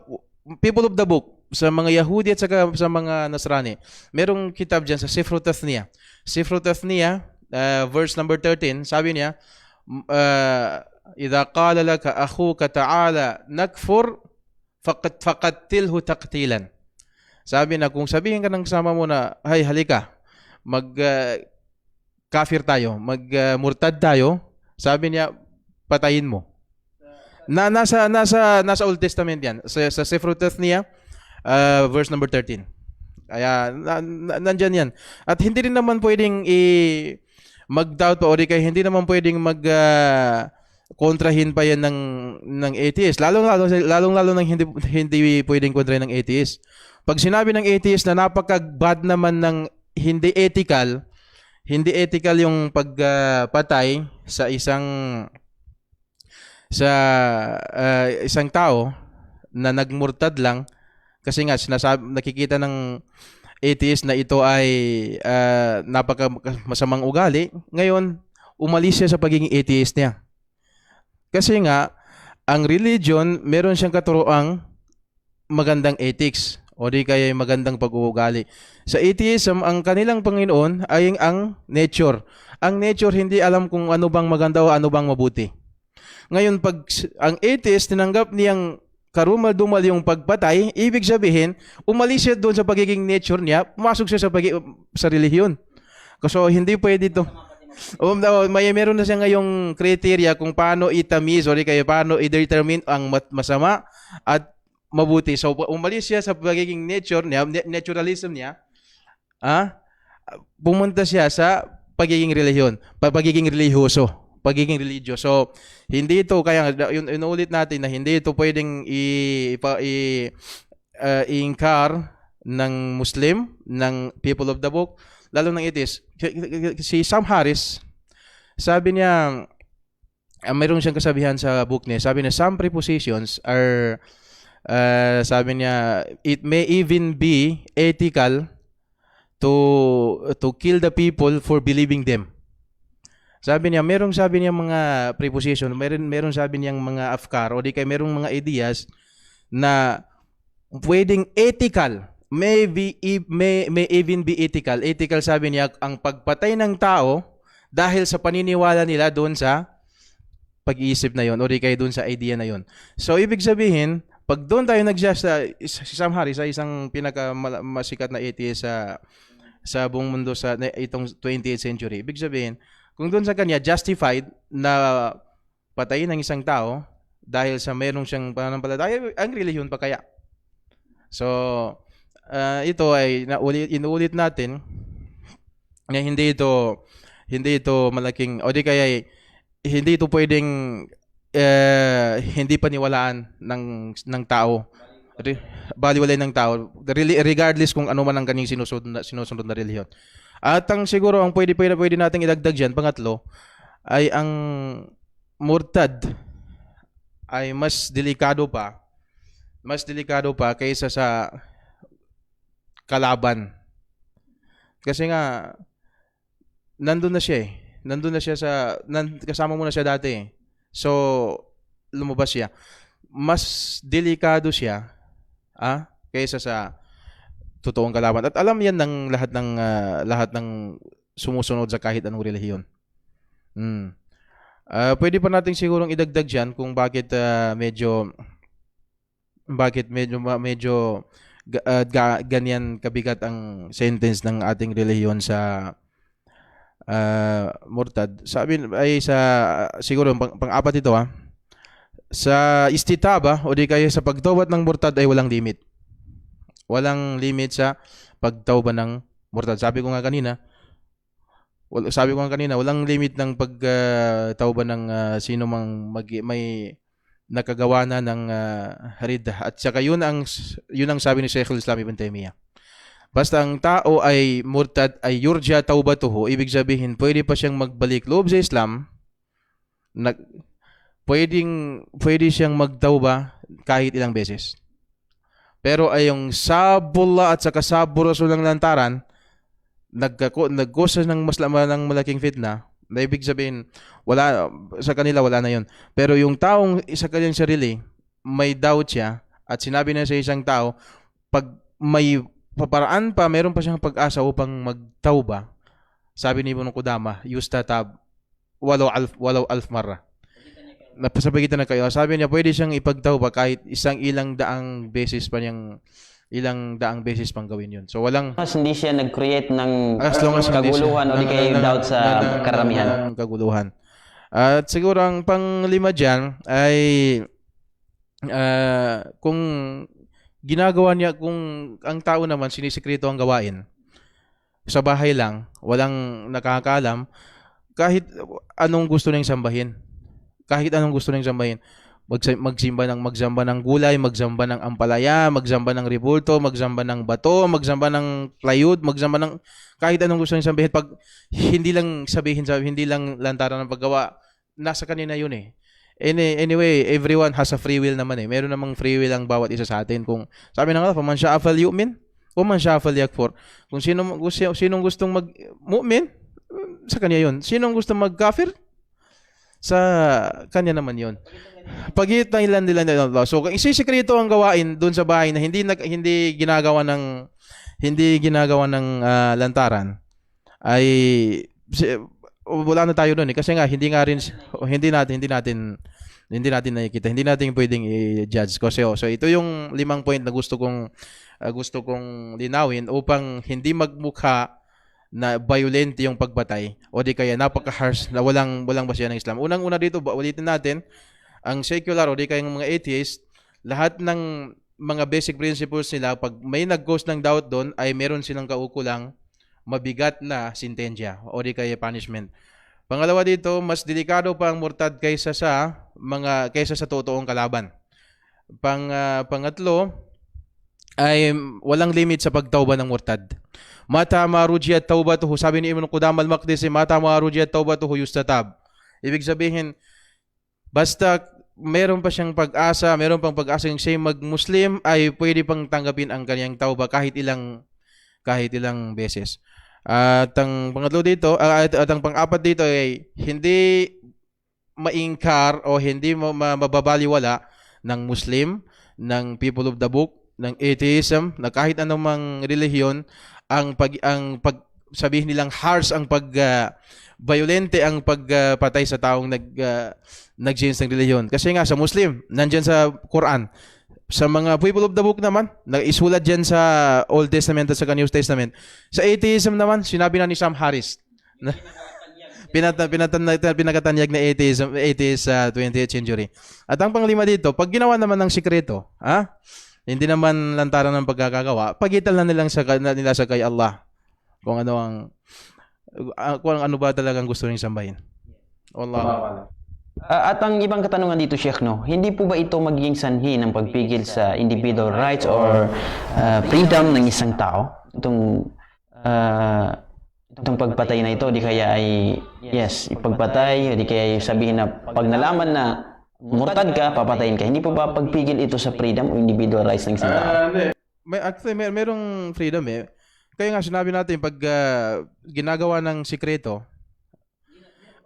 S2: people of the book, sa mga Yahudi at saka sa mga Nasrani, merong kitab dyan sa Sifru Tathniyah. Sifru Tathniyah, verse number 13, sabi niya, idha qala laka akhuka ta'ala nakfur faqattilhu taqtilan. Sabi na kung sabihin ka ng kasama mo na, hay halika, kafir tayo, murtad tayo, sabi niya, patayin mo. Nasa Old Testament yan. Sa Sifru Tathniyah, verse number 13. Kaya nandyan yan. At hindi rin naman pwedeng mag-doubt o kaya hindi naman pwedeng kontrahin pa yan ng atheist. Lalong-lalo nang hindi pwedeng kontrahin ng atheist. Pag sinabi ng atheist na napaka-bad naman ng hindi ethical yung pagpatay sa isang tao na nagmurtad lang kasi nga nakikita ng atheist na ito ay napaka masamang ugali, ngayon umalis siya sa pagiging atheist niya. Kasi nga ang religion meron siyang katuroang magandang ethics o di kaya magandang pag-uugali. Sa atheism, ang kanilang Panginoon ay ang nature. Ang nature hindi alam kung ano bang maganda o ano bang mabuti. Ngayon, pag ang atheist tinanggap niyang karumal-dumal yung pagpatay, ibig sabihin, umalis siya doon sa pagiging nature niya, pumasok siya sa relihiyon. So, hindi pwede ito. Meron na siya ngayong criteria kung paano itamis o di kaya paano i-determine ang masama at mabuti. So, umalis siya sa pagiging nature niya, naturalism niya, pumunta siya sa pagiging relihiyon, pagiging religyoso. So, hindi ito, kaya inuulit natin na hindi ito pwedeng i-ingkar ng Muslim, ng people of the book, lalo ng atheist. Si Sam Harris, sabi niya, mayroon siyang kasabihan sa book niya, sabi niya, some prepositions are sabi niya, it may even be ethical to kill the people for believing them. Sabi niya, merong mga preposition, merong sabi niyang mga afkar o di kaya merong mga ideas na pwedeng ethical, may even be ethical. Ethical, sabi niya, ang pagpatay ng tao dahil sa paniniwala nila doon sa pag-iisip na yon o di kaya doon sa idea na yon. So, ibig sabihin, pag doon tayo si Sam Harris ay isang pinakamasikat na atheist sa buong mundo sa itong 20th century. Ibig sabihin, kung doon sa kanya justified na patayin ng isang tao dahil sa meron siyang pananampalataya, ang relihiyon pa kaya. So, ito ay inuulit natin na hindi ito malaking o di kaya hindi ito pwedeng hindi paniwalaan ng tao. Baliwalay ng tao regardless kung ano man ang kanyang sinusunod na relihiyon. At siguro ang pwede nating idagdag diyan, pangatlo, ay ang murtad ay mas delikado pa kaysa sa kalaban. Kasi nga nandun na siya kasama mo na siya dati. So lumabas siya. Mas delikado siya kaysa sa totoong kalaban. At alam yan ng lahat ng sumusunod sa kahit anong relihiyon. Pwede pa nating sigurong idagdag diyan kung medyo ganyan kabigat ang sentence ng ating relihiyon sa murtad. Sabi ay siguro pang-apat ito sa istitaba o di kaya sa pagtawbat ng murtad ay walang limit. Walang limit sa pagtawba ng murtad. Sabi ko nga kanina, walang limit ng pagtawba ng sino mang may nakagawa na ng ridda. At saka yun ang sabi ni Sheikhul Islam Ibn Taymiyyah. Basta ang tao ay murtad ay yurja taubatuhu, ibig sabihin pwede pa siyang magbalik loob sa Islam. Pwede siyang magtauba kahit ilang beses. Pero ay yung sabullah at saka sabur rasul ng lantaran, nagkusa ng malaking fitna, na ibig sabihin, sa kanila wala na yun. Pero yung taong isa kanyang sarili, may doubt siya, at sinabi na sa isang tao, pag may paparaan pa, meron pa siyang pag-asa upang magtauba, sabi ni Ibn Qudama, yustatab walau alf marra. Napasabagitan na kayo. Sabi niya, pwede siyang ipagtauba kahit ilang daang beses pang gawin yun. So walang
S1: Mas hindi siya nag-create ng
S2: as long as
S1: kaguluhan o di kayo doubt sa karamihan.
S2: Kaguluhan. At siguro ang panglima dyan ay kung ginagawa niya, kung ang tao naman sinisikreto ang gawain, sa bahay lang, walang nakakaalam, kahit anong gusto niyang sambahin. Magsamba ng gulay, magsamba ng ampalaya, magsamba ng ribulto, magsamba ng bato, magsamba ng plywood, magsamba ng kahit anong gusto niyang sambahin. Pag hindi lang lantaran ng paggawa, nasa kanina yun eh. Anyway, everyone has a free will naman eh. Meron namang free will ang bawat isa sa atin. Kung sabi na nga, faman sha'a falyu'min, wa man sha'a falyakfur. Kung sinong gustong mag-mu'min, sa kanya yun. Sinong gustong mag-kafir, sa kanya naman yun. Pagitan nila. So kung isisikreto ang gawain doon sa bahay na hindi ginagawa ng lantaran, ay wala na tayo doon eh. Kasi nga hindi natin nakikita, hindi natin pwedeng i-judge. So ito yung 5 point na gusto kong linawin upang hindi magmukha na violent yung pagbatay o di kaya napaka-harsh na walang basihan ng Islam. Unang-una dito, ulitin natin, ang secular o di kaya mga atheist, lahat ng mga basic principles nila, pag may nag-cause ng doubt doon, ay meron silang kaukulang mabigat na sentensya o di kaya punishment. Pangalawa dito, mas delikado pa ang murtad kaysa sa totoong kalaban. Pangatlo ay walang limit sa pagtauba ng murtad. Mata marujiyat taubatuhu, sabi ni Ibn Qudama al-Maqdisi, mata marujiyat taubatuhu yustatab. Ibig sabihin, basta meron pa siyang pag-asa, meron pang pag-asa yung siya mag-Muslim, ay pwede pang tanggapin ang kanyang tauba kahit ilang beses. At ang pangatlo dito, at ang pang-apat dito ay hindi maingkar o hindi mababaliwala ng Muslim, ng people of the book, ng atheism, na kahit anumang relihiyon, ang sabihin nilang harsh, ang violente ang pagpatay sa taong nag-change ng relihiyon. Kasi nga sa Muslim, nandyan sa Quran. Sa mga people of the book naman, isulat dyan sa Old Testament at sa New Testament. Sa atheism naman, sinabi na ni Sam Harris. Pinakatanyag na atheist sa 20th century. At ang panglima dito, pag ginawa naman ng sikreto, hindi naman lantaran ng pagkakagawa, pagitan lang nila sa kay Allah. Kung ano ba talagang gusto nilang sambahin. Wallahu.
S1: At ang ibang katanungan dito, Sheikh, hindi po ba ito magiging sanhi ng pagpigil sa individual rights or freedom ng isang tao? Itong pagpatay na ito, di kaya ay, ipagpatay, di kaya sabihin na pag nalaman na murtad ka, papatayin ka. Hindi po ba pagpigil ito sa freedom o individual rights ng isang tao?
S2: Actually, merong freedom eh. Kaya nga sinabi natin, pag ginagawa ng sikreto,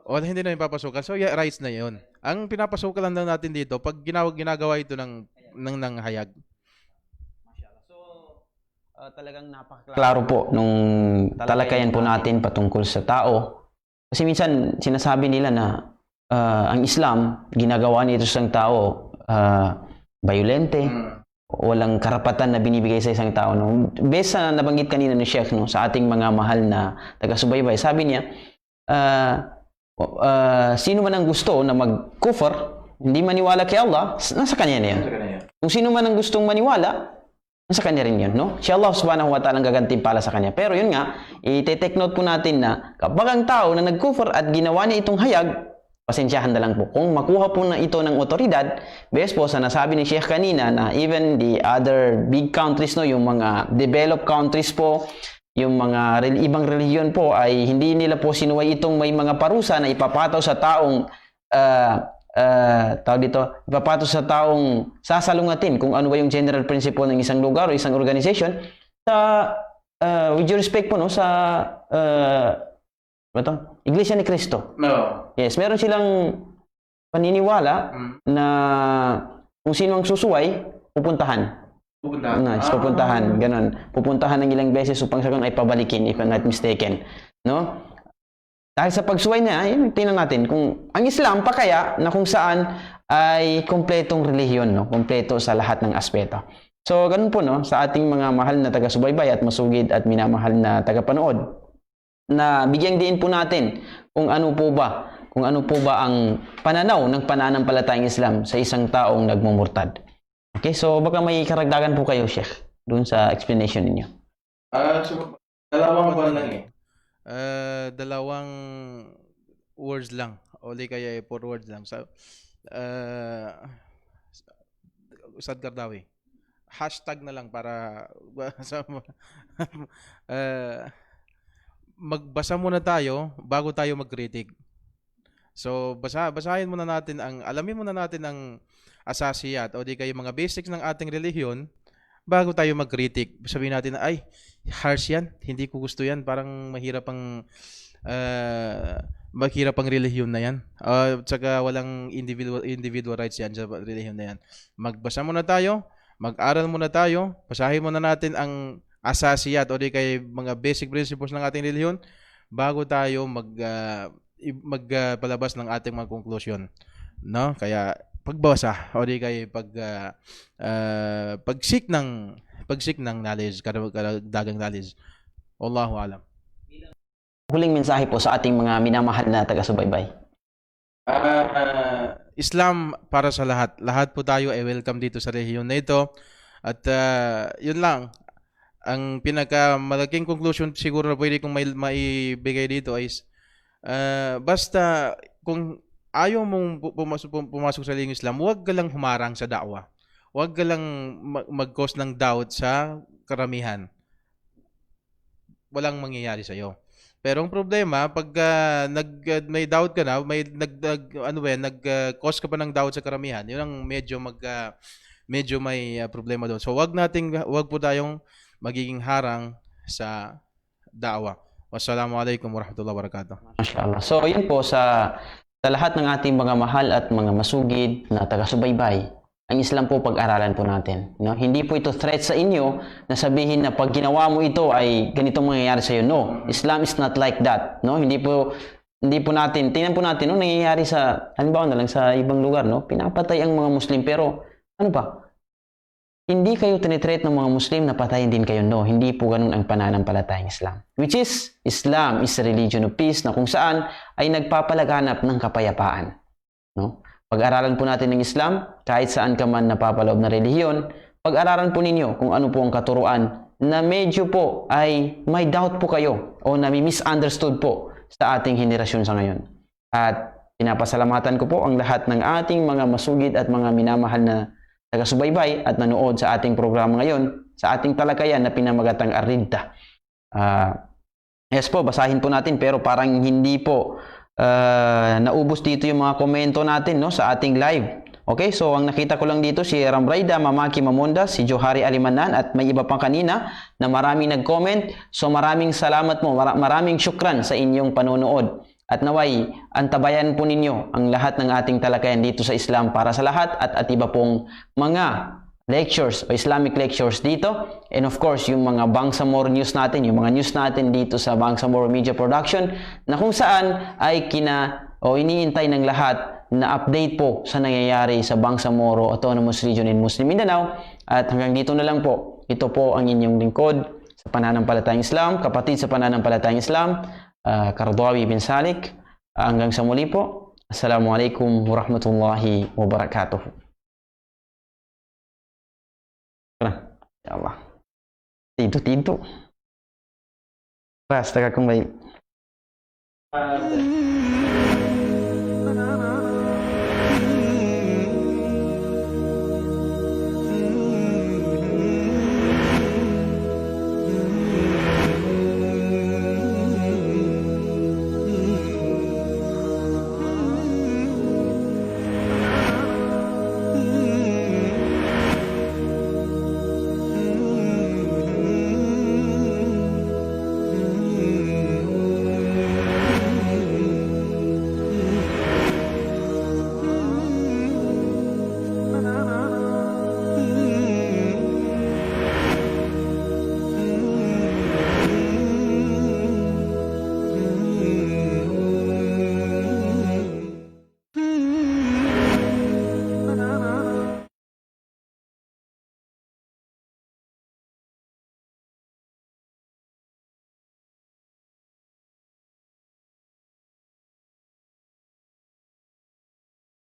S2: o hindi na ipapasukan, so rights na yun. Ang pinapasukan lang natin dito, pag ginagawa ito ng hayag.
S1: talagang napakaklaro po nung talakayan po natin patungkol sa tao. Kasi minsan sinasabi nila na ang Islam, ginagawa nito sa isang tao violente, walang karapatan na binibigay sa isang tao. No? Based sa nabanggit kanina ni Sheikh, no, sa ating mga mahal na taga-subaybay, sabi niya, sino man ang gusto na mag-kufr, hindi maniwala kay Allah, nasa kanya na yan. Kung sino man ang gustong maniwala, nasa kanya rin yun, no? Si Allah subhanahu wa ta'ala ang gagantimpala sa kanya. Pero yun nga, i-take note po natin na kapag ang tao na nag-kufr at ginawa niya itong hayag, pasensyahan na lang po. Kung makuha po na ito ng otoridad, based po sa nasabi ni Sheikh kanina na even the other big countries, no, yung mga developed countries po, yung mga ibang relihiyon po ay hindi nila po sinuway itong may mga parusa na ipapataw sa taong ipapato sa taong sasalungatin kung ano ba yung general principle ng isang lugar o isang organization sa with due respect po, no, sa Iglesia ni Cristo.
S2: No.
S1: Yes, meron silang paniniwala na kung sino ang susuway, pupuntahan. Pupuntahan, ganun. Pupuntahan ng ilang beses upang sa ganun ay pabalikin, if I'm not mistaken. No? Dahil sa pagsuway niya, tingnan natin kung ang Islam pa kaya na kung saan ay kompletong relihiyon, no? Kompleto sa lahat ng aspeto. So, ganun po, no? Sa ating mga mahal na taga-subaybay at masugid at minamahal na tagapanood, na bigyang diin po natin kung ano po ba ang pananaw ng pananampalatayang Islam sa isang taong nagmumurtad. Okay, so baka may karagdagan po kayo, Sheikh, dun sa explanation ninyo.
S2: So, dalawang buwan lang eh. Dalawang words lang. O di kaya 4 words lang. So, Ustad Gardawi. Hashtag na lang para magbasa muna tayo bago tayo mag-critic. So, basahin muna natin alamin muna natin ang asasiyat o di kaya mga basics ng ating relihiyon bago tayo mag-critic. Sabihin natin na, ay, harsh yan, hindi ko gusto yan, parang mahirap ang relihiyon na yan. Tsaka walang individual rights yan sa relihiyon na yan. Magbasa muna tayo, mag-aral muna tayo, basahin muna natin ang asasiyat o di kaya mga basic principles ng ating relihiyon bago tayo magpalabas ng ating mga conclusion, no? Kaya pagbasa o di kaya pagsik ng knowledge, karagdagang knowledge. Wallahu alam.
S1: Huling mensahe po sa ating mga minamahal na taga-subaybay.
S2: Islam para sa lahat. Lahat po tayo ay welcome dito sa relihiyon na ito. At yun lang. Ang pinakamalaking conclusion siguro na pwede kong maibigay dito is basta kung ayaw mong pumasok sa lingkong Islam, huwag ka lang humarang sa da'wa. Huwag ka lang mag-cause ng doubt sa karamihan. Walang mangyayari sa iyo. Pero ang problema, pag may doubt ka na, nag-cause ka pa ng doubt sa karamihan, yun ang medyo may problema doon. So wag po tayong magiging harang sa da'wa. Wassalamualaikum warahmatullahi wabarakatuh.
S1: Mashallah. So, yun po sa lahat ng ating mga mahal at mga masugid na taga-subaybay, ang Islam po pag-aralan po natin. No? Hindi po ito threat sa inyo na sabihin na pag ginawa mo ito ay ganitong mangyayari sa iyo. No, Islam is not like that. No, hindi po natin, tingnan po natin, no, nangyayari sa, halimbawa na lang sa ibang lugar, no, pinapatay ang mga Muslim, pero ano ba? Hindi kayo tinitreat ng mga Muslim na patayin din kayo. No, hindi po ganun ang pananampalatayang Islam. Which is, Islam is a religion of peace na kung saan ay nagpapalaganap ng kapayapaan. No? Pag-aralan po natin ng Islam, kahit saan ka man napapaloob na relihiyon, pag-aralan po ninyo kung ano po ang katuruan na medyo po ay may doubt po kayo o nami-misunderstood po sa ating henerasyon sa ngayon. At pinapasalamatan ko po ang lahat ng ating mga masugid at mga minamahal na taga-subaybay at nanood sa ating programa ngayon, sa ating talakayan na pinamagatang Ar-Riddah. Yes po, basahin po natin, pero parang hindi po naubos dito yung mga komento natin, no, sa ating live. Okay, so ang nakita ko lang dito si Ramrayda Mamaki Mamonda, si Johari Alimanan, at may iba pang kanina na maraming nag-comment. So maraming salamat mo, maraming syukran sa inyong panonood. At naway, antabayan po ninyo ang lahat ng ating talakayan dito sa Islam para sa lahat at iba pong mga lectures o Islamic lectures dito. And of course, yung mga Bangsamoro news natin, yung mga news natin dito sa Bangsamoro Media Production na kung saan ay iniintay ng lahat na update po sa nangyayari sa Bangsamoro Autonomous Region in Muslim Mindanao. At hanggang dito na lang po. Ito po ang inyong lingkod sa pananampalatayang Islam, kapatid sa pananampalatayang Islam, Kardawi bin Salik. Hanggang sa muli po. Assalamualaikum warahmatullahi wabarakatuh. Ya Allah. Tidur. Basta kung may